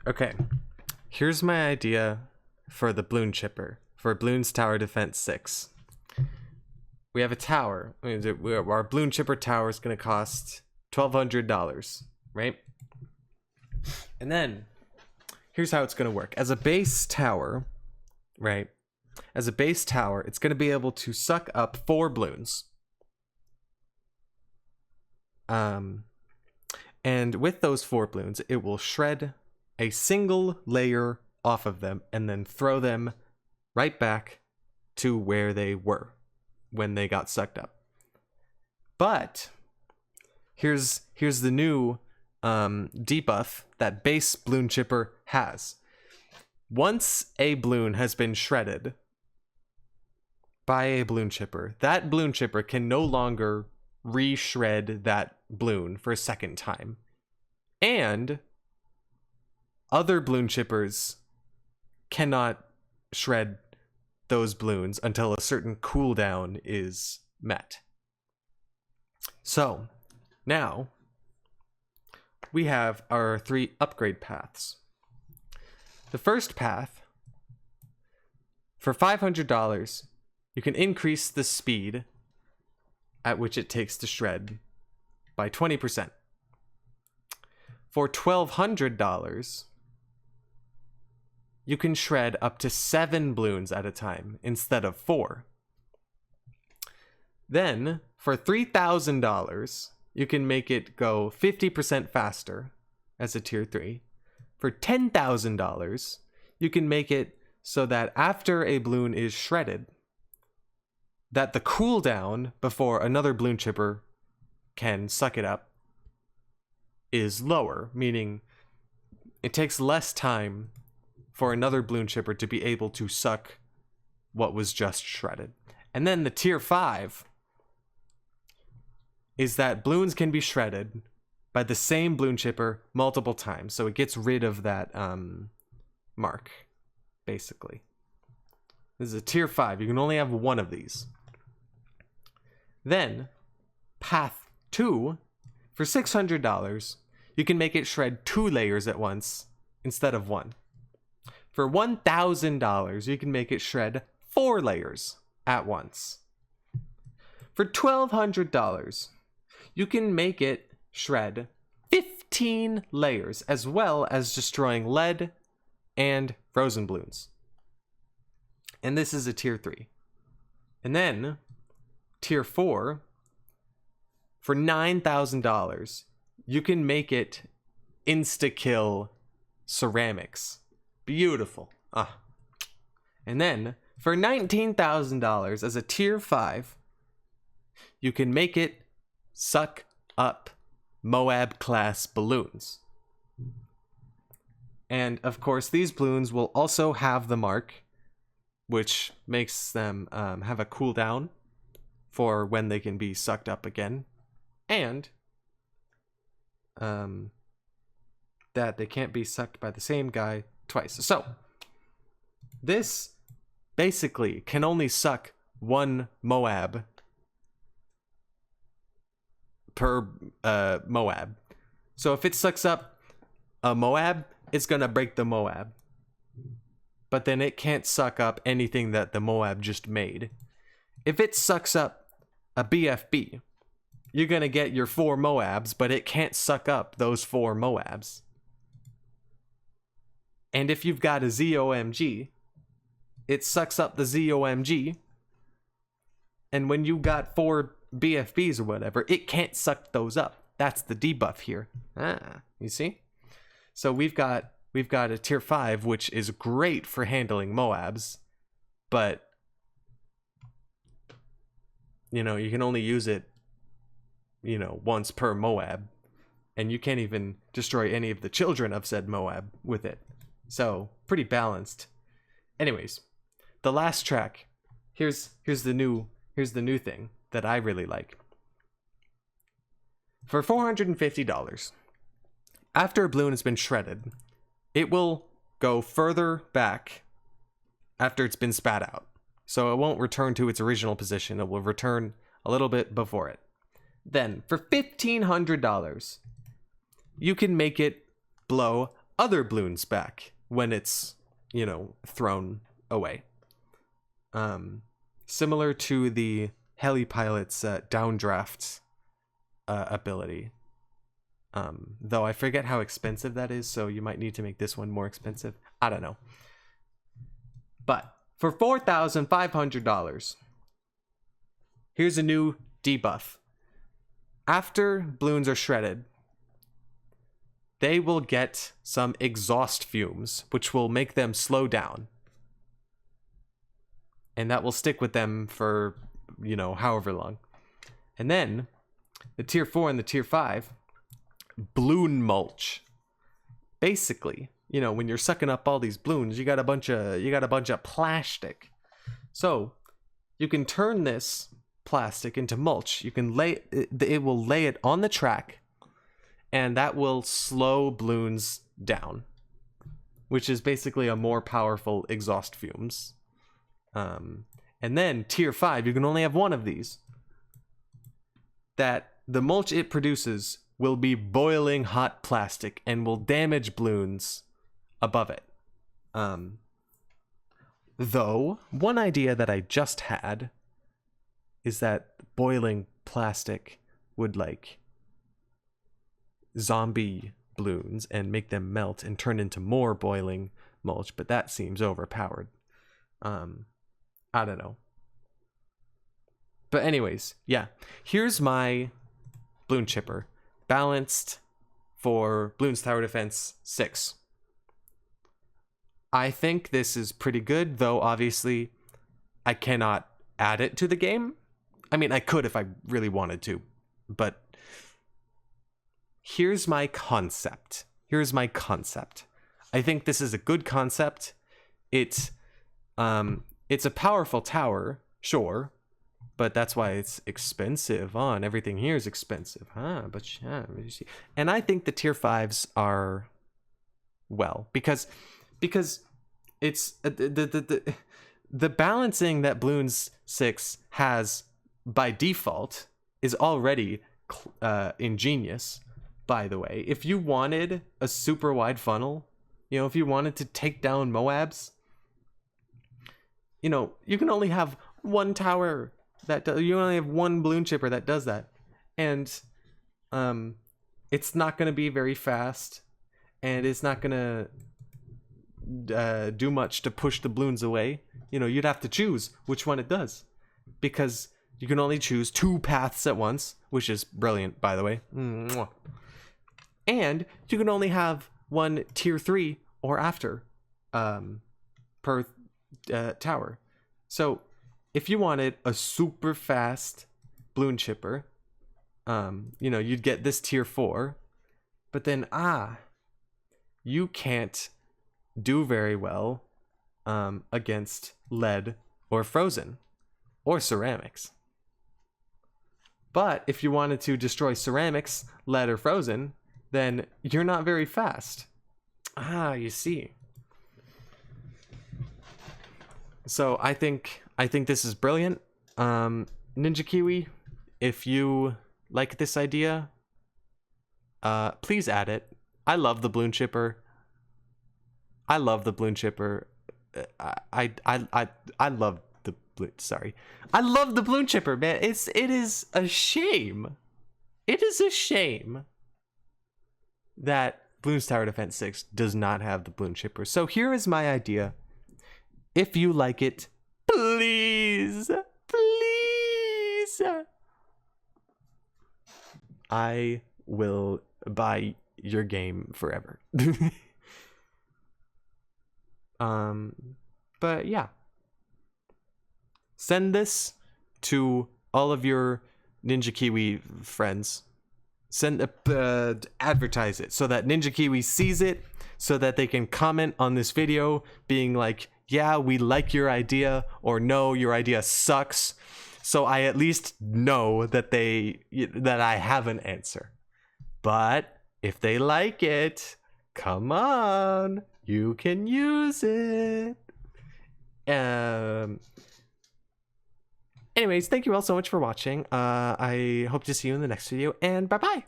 Okay, here's my idea for the bloon chipper for Bloons Tower Defense 6. We have a tower. Our bloon chipper tower is going to cost $1,200, right? And then here's how it's going to work. As a base tower, right? As a base tower, it's going to be able to suck up 4 bloons. And with those 4 bloons, it will shred a single layer off of them and then throw them right back to where they were when they got sucked up. But here's the new debuff that base bloon chipper has. Once a bloon has been shredded by a bloon chipper, that bloon chipper can no longer re-shred that bloon for a second time. And other bloon chippers cannot shred those bloons until a certain cooldown is met. So now we have our 3 upgrade paths. The first path, for $500, you can increase the speed at which it takes to shred by 20%. For $1,200, you can shred up to 7 bloons at a time instead of 4. Then, for $3,000, you can make it go 50% faster as a tier 3. For $10,000, you can make it so that after a bloon is shredded, that the cooldown before another bloon chipper can suck it up is lower, meaning it takes less time for another bloon chipper to be able to suck what was just shredded. And then the tier 5 is that bloons can be shredded by the same bloon chipper multiple times, so it gets rid of that mark, basically. This is a tier 5. You can only have one of these. Then, path 2, for $600, you can make it shred 2 layers at once instead of 1. For $1,000, you can make it shred 4 layers at once. For $1,200, you can make it shred 15 layers, as well as destroying lead and frozen bloons. And this is a tier 3. And then, tier 4, for $9,000, you can make it insta-kill ceramics. Beautiful. And then, for $19,000 as a tier 5, you can make it suck up Moab class balloons. And of course, these balloons will also have the mark, which makes them have a cooldown for when they can be sucked up again. And that they can't be sucked by the same guy twice. So this basically can only suck 1 Moab per Moab. So if it sucks up a Moab, it's gonna break the Moab. But then it can't suck up anything that the Moab just made. If it sucks up a BFB, you're gonna get your 4 Moabs, but it can't suck up those 4 Moabs. And if you've got a ZOMG, it sucks up the ZOMG. And when you got 4 BFBs or whatever, it can't suck those up. That's the debuff here. You see? So we've got a tier 5, which is great for handling Moabs, but you know, you can only use it, you know, once per Moab, and you can't even destroy any of the children of said Moab with it. So pretty balanced. Anyways, the last track. Here's the new thing that I really like. For $450, after a balloon has been shredded, it will go further back after it's been spat out. So it won't return to its original position. It will return a little bit before it. Then, for $1,500, you can make it blow other balloons back when it's, you know, thrown away. Similar to the Helipilot's downdraft ability. Though I forget how expensive that is, so you might need to make this one more expensive. I don't know. But for $4,500, here's a new debuff. After balloons are shredded, they will get some exhaust fumes, which will make them slow down. And that will stick with them for, you know, however long. And then the tier 4 and the tier 5, balloon mulch. Basically, you know, when you're sucking up all these balloons, you got a bunch of plastic. So you can turn this plastic into mulch. You can it will lay it on the track, and that will slow balloons down, which is basically a more powerful exhaust fumes. And then tier 5, you can only have one of these. That the mulch it produces will be boiling hot plastic and will damage balloons above it. Though, one idea that I just had is that boiling plastic would, like, zombie balloons and make them melt and turn into more boiling mulch, but that seems overpowered. I don't know. But anyways, yeah. Here's my balloon chipper. Balanced for Bloons Tower Defense 6. I think this is pretty good, though obviously I cannot add it to the game. I mean, I could if I really wanted to, but here's my concept. I think this is a good concept. It's a powerful tower, sure, but that's why it's expensive. And everything here is expensive, but yeah, and I think the tier 5s are, well, because it's the balancing that Bloons 6 has by default is already ingenious. By the way, if you wanted a super wide funnel, you know, if you wanted to take down Moabs, you know, you can only have one tower you only have one balloon chipper that does that, and it's not going to be very fast, and it's not going to do much to push the balloons away. You know, you'd have to choose which one it does, because you can only choose 2 paths at once, which is brilliant, by the way. And you can only have one tier 3 or after per tower. So if you wanted a super fast balloon chipper, you know, you'd get this tier 4, but then you can't do very well against lead or frozen or ceramics. But if you wanted to destroy ceramics, lead, or frozen, then you're not very fast. You see. So I think this is brilliant. Ninja Kiwi, if you like this idea, please add it. I love the balloon chipper. I love the balloon chipper. I love the balloon. Sorry, I love the balloon chipper, man. It is a shame. It is a shame that Bloons Tower Defense 6 does not have the balloon chipper. So here is my idea. If you like it, please, I will buy your game forever. But yeah, send this to all of your Ninja Kiwi friends. Advertise it so that Ninja Kiwi sees it, so that they can comment on this video being like, yeah, we like your idea, or no, your idea sucks. So I at least know that I have an answer. But if they like it, come on, you can use it. Anyways, thank you all so much for watching. I hope to see you in the next video, and bye-bye.